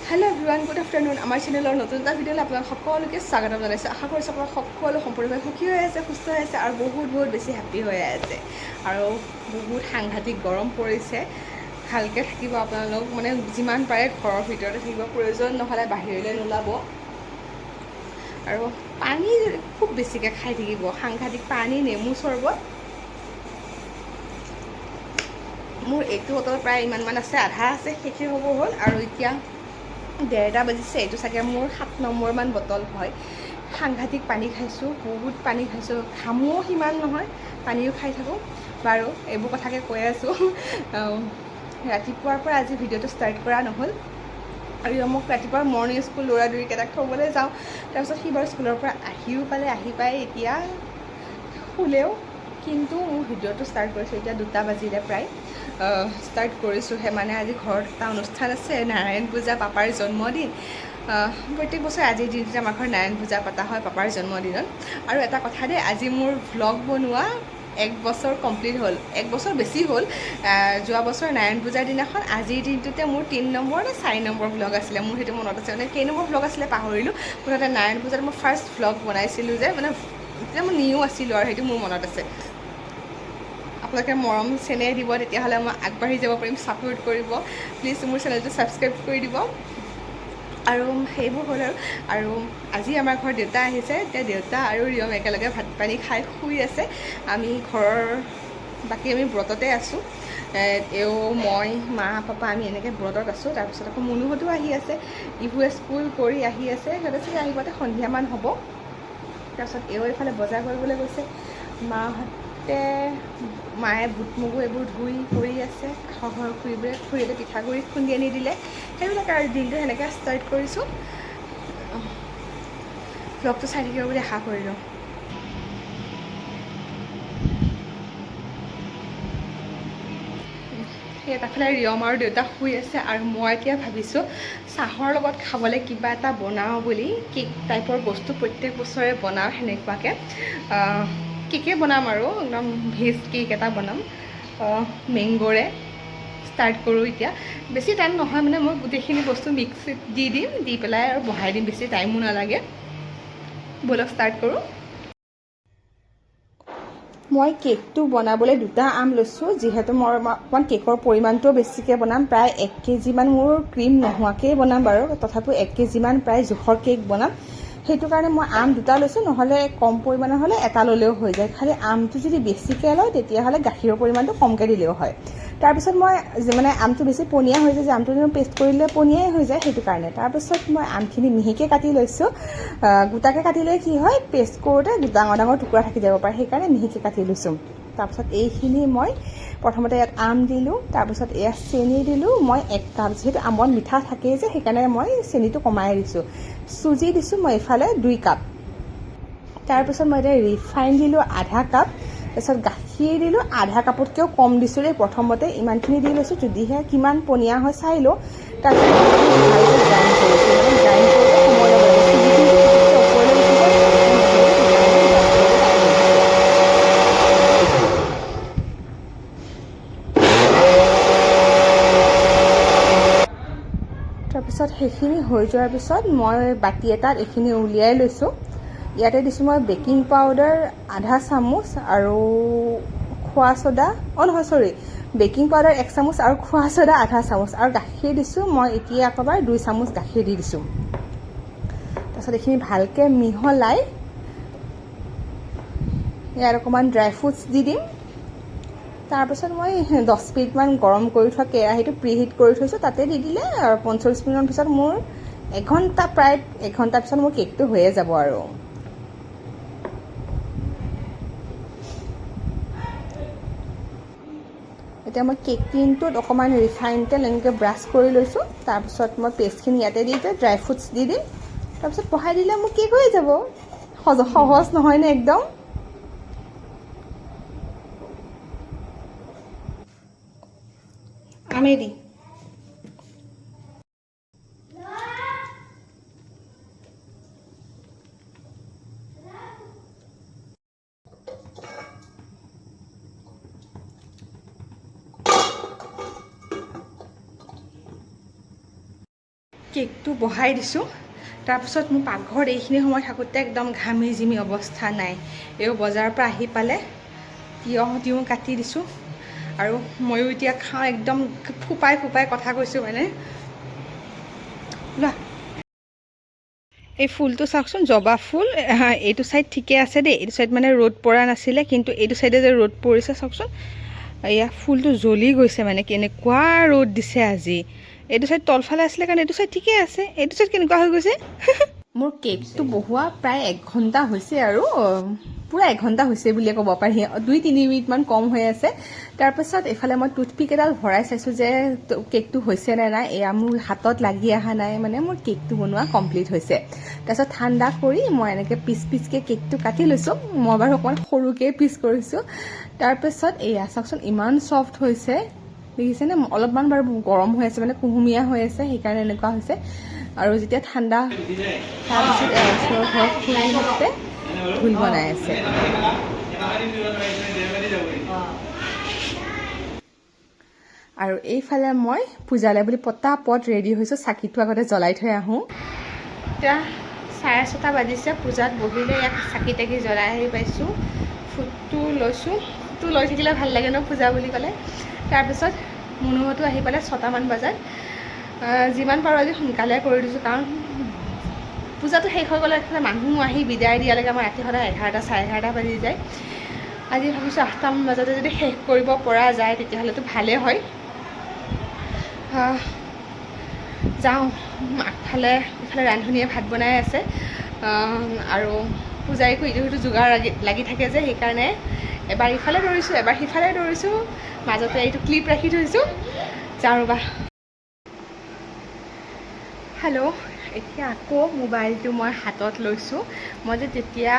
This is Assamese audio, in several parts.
Hello' everyone, good afternoon. আমাৰ চেনেলৰ নতুন এটা ভিডিঅ'লৈ আপোনালোক সকলোকে স্বাগতম জনাইছোঁ। আশা কৰিছোঁ আপোনালোক সকলো সম্পূৰ্ণভাৱে সুখী হৈ আছে, সুস্থ হৈ আছে আৰু বহুত বেছি হেপ্পী হৈ আছে। আৰু বহুত সাংঘাতিক গৰম পৰিছে। ভালকৈ থাকিব আপোনালোক, মানে যিমান পাৰে ঘৰৰ ভিতৰতে থাকিব, প্ৰয়োজন নহ'লে বাহিৰলৈ নোলাব। আৰু পানী খুব বেছিকৈ খাই থাকিব, সাংঘাতিক পানী, নেমু চৰ্বত। মোৰ এইটো বটল প্ৰায় ইমানমান আছে, আধা আছে, শেষেই হ'ব হ'ল। আৰু এতিয়া 1:30 বাজিছে, এইটো চাগে মোৰ 7 নম্বৰমান বটল হয়। সাংঘাতিক পানী খাইছোঁ, বহুত পানী খাইছোঁ, ঘামো সিমান নহয়, পানীও খাই থাকোঁ। বাৰু এইবোৰ কথাকে কৈ আছোঁ। ৰাতিপুৱাৰ পৰা আজি ভিডিঅ'টো ষ্টাৰ্ট কৰা নহ'ল। আৰু মোক ৰাতিপুৱা মৰ্ণিং স্কুল ল'ৰা-ছোৱালীকেইটাক থ'বলৈ যাওঁ। তাৰপিছত সি বাৰু স্কুলৰ পৰা আহি পাই এতিয়া শুলেও, কিন্তু মোৰ ভিডিঅ'টো ষ্টাৰ্ট কৰিছোঁ এতিয়া 2টা বাজিলে প্ৰায়। ষ্টাৰ্ট কৰিছোঁহে, মানে আজি ঘৰত এটা অনুষ্ঠান আছে, নাৰায়ণ পূজা, পাপাৰ জন্মদিন। প্ৰত্যেক বছৰে আজিৰ দিনটোতে আমাৰ ঘৰত নাৰায়ণ পূজা পতা হয়, পাপাৰ জন্মদিনত। আৰু এটা কথা দেই, আজি মোৰ ভ্লগ বনোৱা 1 বছৰ কমপ্লিট হ'ল, 1 বছৰ বেছি হ'ল। যোৱা বছৰ নাৰায়ণ পূজাৰ দিনাখন আজিৰ দিনটোতে মোৰ 3 নম্বৰ নে 4 নম্বৰ ভ্লগ আছিলে, মোৰ সেইটো মনত আছে। মানে কেই নম্বৰ ভ্লগ আছিলে পাহৰিলোঁ। মুঠতে নাৰায়ণ পূজাত মই ফাৰ্ষ্ট ভ্লগ বনাইছিলোঁ যে, মানে তেতিয়া মই নিউ আছিলোঁ আৰু সেইটো মোৰ মনত আছে। আপোনালোকে মৰম চেনেহ দিব, তেতিয়াহ'লে মই আগবাঢ়ি যাব পাৰিম। ছাপোৰ্ট কৰিব প্লিজ, মোৰ চেনেলটো ছাবস্ক্ৰাইব কৰি দিব। আৰু সেইবোৰ হ'ল। আৰু আজি আমাৰ ঘৰত দেউতা আহিছে। এতিয়া দেউতা আৰু ৰিয়ম একেলগে ভাত পানী খাই শুই আছে। আমি বাকী আমি ব্ৰততে আছোঁ। এওঁ, মই, মা, পাপা আমি এনেকৈ ব্ৰতত আছোঁ। তাৰপিছত আকৌ মুনুহঁতো আহি আছে, ইভুৱে স্কুল কৰি আহি আছে, সিহঁতে চাগে আহিবতে সন্ধিয়ামান হ'ব। তাৰপিছত এওঁ এইফালে বজাৰ কৰিবলৈ গৈছে। মায়ে বুট মগু এইবোৰ ধুই কৰি আছে। কাষৰ ঘৰৰ খুৰীহঁতে পিঠাগুড়ি খুন্দি আনি দিলে। সেইবিলাক আৰু দিনটো সেনেকৈ ষ্টাৰ্ট কৰিছোঁ। ভ্লগটো চাই থাকিব বুলি আশা কৰিলোঁ। সেই এটাফালে ৰিয়ম আৰু দেউতা শুই আছে, আৰু মই এতিয়া ভাবিছোঁ চাহৰ লগত খাবলৈ কিবা এটা বনাওঁ বুলি। কেক টাইপৰ বস্তু প্ৰত্যেক বছৰে বনাওঁ সেনেকুৱাকৈ। কেকে বনাম আৰু একদম ভেজ কেক এটা বনাম, মেংগ'ৰে ষ্টাৰ্ট কৰোঁ এতিয়া। বেছি টাইম নহয়, মানে মই গোটেইখিনি বস্তু মিক্সিত দি পেলাই আৰু বহাই দিম, বেছি টাইমো নালাগে। ব'লক ষ্টাৰ্ট কৰোঁ। মই কেকটো বনাবলৈ 2টা আম লৈছোঁ, যিহেতু মই অকণমান কেকৰ পৰিমাণটোও বেছিকৈ বনাম। প্ৰায় 1 কেজিমান মোৰ ক্ৰীম নোহোৱাকৈয়ে বনাম বাৰু, তথাপিও 1 কেজিমান প্ৰায় জোখৰ কেক বনাম। সেইটো কাৰণে মই আম 2টা লৈছোঁ, নহ'লে কম পৰিমাণৰ হ'লে এটা ল'লেও হৈ যায়। খালি আমটো যদি বেছিকৈ লয় তেতিয়াহ'লে গাখীৰৰ পৰিমাণটো কমকৈ দিলেও হয়। তাৰপিছত মই মানে আমটো বেছি পনীয়া হৈ যায় যে, আমটো পেষ্ট কৰিলে পনীয়াই হৈ যায়, সেইটো কাৰণে। তাৰপিছত মই আমখিনি মিহিকৈ কাটি লৈছোঁ। গোটাকৈ কাটিলে কি হয়, পেষ্ট কৰোঁতে ডাঙৰ টুকুৰা থাকি যাব পাৰে, সেইকাৰণে মিহিকৈ কাটি লৈছোঁ। তাৰপিছত এইখিনি মই প্ৰথমতে ইয়াত আম দিলোঁ, তাৰপিছত এয়া চেনি দিলোঁ। মই 1 কাপ, যিহেতু আমত মিঠা থাকেই যে, সেইকাৰণে মই চেনিটো কমাই দিছোঁ। চুজি দিছোঁ মই এইফালে 2 কাপ। তাৰপিছত মই এতিয়া ৰিফাইন দিলোঁ আধা কাপ। তাৰপিছত গাখীৰ দিলোঁ আধা কাপতকৈও কম দিছোঁ দেই। প্ৰথমতে ইমানখিনি দি লৈছোঁ, যদিহে কিমান পনীয়া হয় চাই লওঁ। তাৰপিছত ভালকৈ গ্ৰাইণ্ড কৰিছোঁ, মানে গ্ৰাইণ্ড কৰোঁতে সময় ল'ব লাগে। চুজিখিনি ওপৰলৈ উঠিব, তাৰপিছত সেইখিনি হৈ যোৱাৰ পিছত মই বাতি এটাত এইখিনি উলিয়াই লৈছোঁ। ইয়াতে দিছোঁ মই বেকিং পাউডাৰ আধা চামুচ আৰু খোৱা ছ'ডা, বেকিং পাউডাৰ 1 চামুচ আৰু খোৱা ছ'ডা আধা চামুচ, আৰু গাখীৰ দিছোঁ মই এতিয়া একেবাৰে 2 চামুচ গাখীৰ দি দিছোঁ। তাৰপিছত এইখিনি ভালকৈ মিহলাই ইয়াত অকণমান ড্ৰাই ফ্ৰুটছ দি দিম। তাৰপিছত মই 10 মিনিটমান গৰম কৰি থোৱা কেৰাহীটো প্ৰিহিট কৰি থৈছোঁ, তাতে দি দিলে 45 মিনিটৰ পিছত মোৰ প্ৰায় 1 ঘণ্টাৰ পিছত মোৰ কেকটো হৈয়ে যাব। আৰু এতিয়া মই কেক টিনটোত অকণমান ৰিফাইন তেল এনেকৈ ব্ৰাছ কৰি লৈছোঁ। তাৰপিছত মই পেষ্টখিনি ইয়াতে দি ড্ৰাই ফ্ৰুটছ দি দিম। তাৰপিছত বহাই দিলে মোৰ কেক হৈ যাব। সহজ নহয়নে একদম। আমেদি কেকটো বহাই দিছোঁ। তাৰপিছত মোৰ পাকঘৰত এইখিনি সময় থাকোঁতে একদম ঘামি জিমি অৱস্থা নাই। এই বজাৰৰ পৰা আহি পালে তিয়ঁহ কাটি দিছোঁ আৰু ময়ো এতিয়া খাওঁ। একদম ফুপাই ফুপাই কথা কৈছোঁ মানে। লোৱা এই ফুলটো চাওকচোন, জবা ফুল। এইটো ছাইড ঠিকে আছে দেই, এইটো ছাইড মানে ৰ'দ পৰা নাছিলে, কিন্তু এইটো ছাইডে যে ৰ'দ পৰিছে চাওকচোন, এয়া ফুলটো জ্বলি গৈছে মানে। কেনেকুৱা ৰ'দ দিছে আজি। এইটো ছাইড তলফালে আছিলে কাৰণে এইটো ছাইড ঠিকে আছে, এইটো ছাইড কেনেকুৱা হৈ গৈছে। মোৰ কেকটো বহোৱা প্ৰায় 1 ঘণ্টা হৈছে আৰু পূৰা 1 ঘণ্টা হৈছে বুলিয়ে ক'ব পাৰি। 2-3 মিনিটমান কম হৈ আছে। তাৰপাছত এইফালে মই টুথপিক এডাল ভৰাই চাইছোঁ যে কেকটো হৈছে নে নাই। এয়া মোৰ হাতত লাগি অহা নাই, মানে মোৰ কেকটো বনোৱা কমপ্লিট হৈছে। তাৰপিছত ঠাণ্ডা কৰি মই এনেকৈ পিচকৈ কেকটো কাটি লৈছোঁ। মই বাৰু অকণমান সৰুকৈ পিচ কৰিছোঁ। তাৰপিছত এয়া চাওকচোন, ইমান চফ্ট হৈছে দেখিছেনে। অলপমান বাৰু গৰম হৈ আছে, মানে কুহুমীয়া হৈ আছে, সেইকাৰণে এনেকুৱা হৈছে। আৰু যেতিয়া ঠাণ্ডা, তাৰপিছত ওচৰৰ ঘৰত খুৰীহঁতে ঢোল বনাই আছে। আৰু এইফালে মই পূজালৈ বুলি পটাপট ৰেডি হৈছোঁ। চাকিটো আগতে জ্বলাই থৈ আহোঁ। এতিয়া 6:30 বাজিছে। পূজাত বহিলে ইয়াত চাকি তাকি জ্বলাই আহি পাইছোঁ। ফুটটো লৈছোঁ। ফুটটো লৈ থাকিলে ভাল লাগে ন পূজা বুলি ক'লে। তাৰপিছত মুনুহঁতো আহি পালে 6টামান বজাত। যিমান পাৰোঁ আজি সোনকালে কৰি দিছোঁ, কাৰণ পূজাটো শেষ হৈ গ'লে এইফালে মানুহ আহি বিদায় দিয়ালৈকে আমাৰ ৰাতি সদায় 11টা 11:30 বাজি যায়। আজি ভাবিছোঁ 8টামান বজাতে যদি শেষ কৰিব পৰা যায় তেতিয়াহ'লেতো ভালেই হয়। যাওঁ আগফালে। ইফালে ৰান্ধনীয়ে ভাত বনাই আছে আৰু পূজাৰীকো ইটো সিটো যোগাৰ লাগি থাকে যে, সেইকাৰণে এবাৰ ইফালে দৌৰিছোঁ, এবাৰ সিফালে দৌৰিছোঁ। মাজতে এইটো ক্লিপ ৰাখি থৈছোঁ। যাওঁ ৰ'বা। হেল্ল', এতিয়া আকৌ মোবাইলটো মই হাতত লৈছোঁ। মই যে তেতিয়া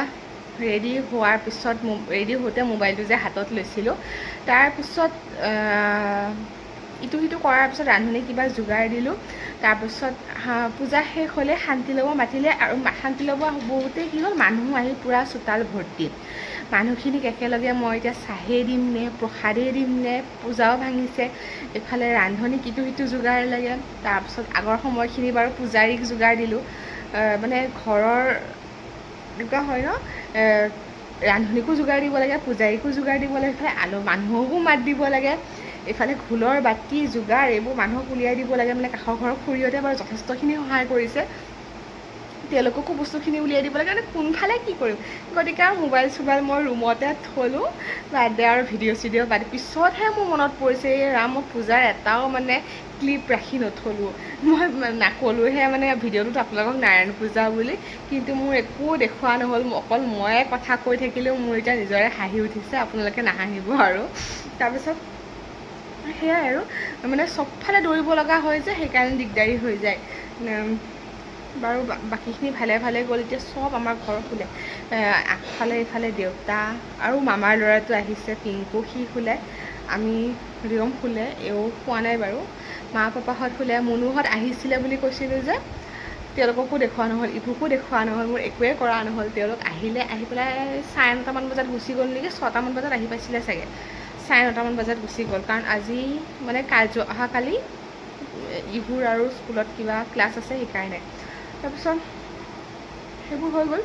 ৰেডি হোৱাৰ পিছত, ৰেডি হওঁতে মোবাইলটো যে হাতত লৈছিলোঁ, তাৰপিছত ইটো সিটো কৰাৰ পিছত ৰান্ধনীক কিবা যোগাৰ দিলোঁ। তাৰপিছত পূজা শেষ হ'লে শান্তি ল'ব মাতিলে, আৰু শান্তি ল'ব বহুতেই কি হ'ল, মানুহ আহি পূৰা চোতাল ভৰ্তি। মানুহখিনিক একেলগে মই এতিয়া চাহেই দিম নে প্ৰসাদেই দিম নে, পূজাও ভাঙিছে। এইফালে ৰান্ধনীক ইটো সিটো যোগাৰ লাগে। তাৰপিছত আগৰ সময়খিনি বাৰু পূজাৰীক যোগাৰ দিলোঁ। মানে ঘৰৰ এনেকুৱা হয় ন, ৰান্ধনীকো যোগাৰ দিব লাগে, পূজাৰীকো যোগাৰ দিব লাগে, এইফালে মানুহকো মাত দিব লাগে। এইফালে ঘোলৰ বাতি যোগাৰ এইবোৰ মানুহক উলিয়াই দিব লাগে। মানে কাষৰ ঘৰৰ খুৰীহঁতে বাৰু যথেষ্টখিনি সহায় কৰিছে, তেওঁলোককো বস্তুখিনি উলিয়াই দিব লাগে। মানে কোনফালে কি কৰিম, গতিকে আৰু মোবাইল চোবাইল মই ৰুমতে থলোঁ। বাদে আৰু ভিডিঅ' চিডিঅ' বাদে। পিছতহে মোৰ মনত পৰিছে, এই ৰাম, মই পূজাৰ এটাও মানে ক্লিপ ৰাখি নথলোঁ। মই নকলোঁহে মানে ভিডিঅ'টোত আপোনালোকক নাৰায়ণ পূজা বুলি, কিন্তু মোৰ একো দেখুওৱা নহ'ল। অকল ময়ে কথা কৈ থাকিলেও মোৰ এতিয়া নিজৰে হাঁহি উঠিছে। আপোনালোকে নাহাঁহিব আৰু। তাৰপিছত সেয়াই আৰু, মানে চবফালে দৌৰিব লগা হয় যে, সেইকাৰণে দিগদাৰী হৈ যায়। বাৰু বাকীখিনি ভালে ভালে গ'ল। এতিয়া চব আমাৰ ঘৰ শুলে। আগফালে এইফালে দেউতা আৰু মামাৰ ল'ৰাটো আহিছে, পিংকু, সি শুলে। আমি ৰিয়ম শুলে, এও শোৱা নাই বাৰু। মা পাপাহঁত শুলে। মুনুহঁত আহিছিলে বুলি কৈছিলোঁ যে, তেওঁলোককো দেখুওৱা নহ'ল, ইভুকো দেখুওৱা নহ'ল, মোৰ একোৱে কৰা নহ'ল। তেওঁলোক আহিলে, আহি পেলাই 9:30মান বজাত গুচি গ'ল নেকি, 6টামান বজাত আহি পাইছিলে চাগে। 9:30মান বজাত গুচি গ'ল, কাৰণ আজি মানে অহাকালি ইভুৰ আৰু স্কুলত কিবা ক্লাছ আছে, সেইকাৰণে। তাৰপিছত সেইবোৰ হৈ গ'ল।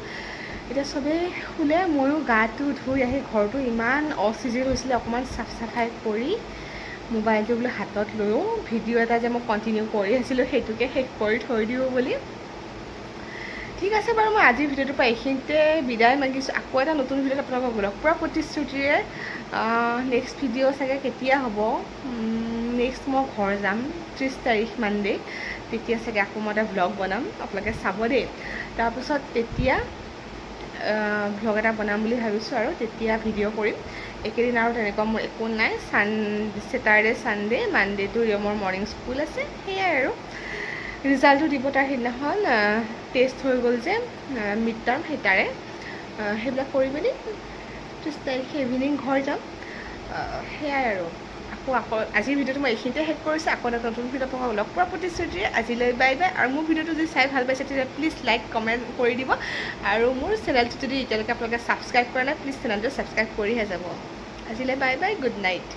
এতিয়া চবেই শুলে। ময়ো গাটো ধুই আহি, ঘৰটো ইমান অচিজিল হৈছিলে, অকণমান চাফ চাফাই কৰি মোবাইলটো বোলো হাতত লৈও ভিডিঅ' এটা যে মই কণ্টিনিউ কৰি আছিলোঁ, সেইটোকে শেষ কৰি থৈ দিওঁ বুলি। ঠিক আছে বাৰু, মই আজিৰ ভিডিঅ'টোৰ পৰা এইখিনিতে বিদায় মাগিছোঁ। আকৌ এটা নতুন ভিডিঅ'ত আপোনালোকক লগ পোৱাৰ প্ৰতিশ্ৰুতিৰে। নেক্সট ভিডিঅ' চাগে কেতিয়া হ'ব, নেক্সট মই ঘৰ যাম 30 তাৰিখ মানডে', তেতিয়া চাগে আকৌ মই এটা ভ্লগ বনাম, আপোনালোকে চাব দেই। তাৰপিছত তেতিয়া ভ্লগ এটা বনাম বুলি ভাবিছোঁ, আৰু তেতিয়া ভিডিঅ' কৰিম। এইকেইদিন আৰু তেনেকুৱা মোৰ একো নাই। ছেটাৰডে ছানডে, মানডে'টো ৰিয়মৰ মৰ্ণিং স্কুল আছে, সেয়াই আৰু। ৰিজাল্টটো দিব তাৰ সিদিনাখন, টেষ্ট হৈ গ'ল যে মিড টাৰ্ম, তাৰে সেইবিলাক কৰি মেলি 30 তাৰিখে ইভিনিং ঘৰ যাম। সেয়াই আৰু। আকৌ আজিৰ ভিডিঅ'টো মই এইখিনিতে শেষ কৰিছোঁ। আকৌ এটা নতুন ভিডিঅ'ত আপোনালোকক লগ পোৱাৰ প্ৰতিশ্ৰুতিৰে আজিলৈ বাই বাই। আৰু মোৰ ভিডিঅ'টো যদি চাই ভাল পাইছে তেতিয়া প্লিজ লাইক কমেণ্ট কৰি দিব। আৰু মোৰ চেনেলটো যদি এতিয়ালৈকে আপোনালোকে ছাবস্ক্ৰাইব কৰা নাই, প্লিজ চেনেলটো ছাবস্ক্ৰাইব কৰিহে যাব। আজিলৈ বাই বাই, গুড নাইট।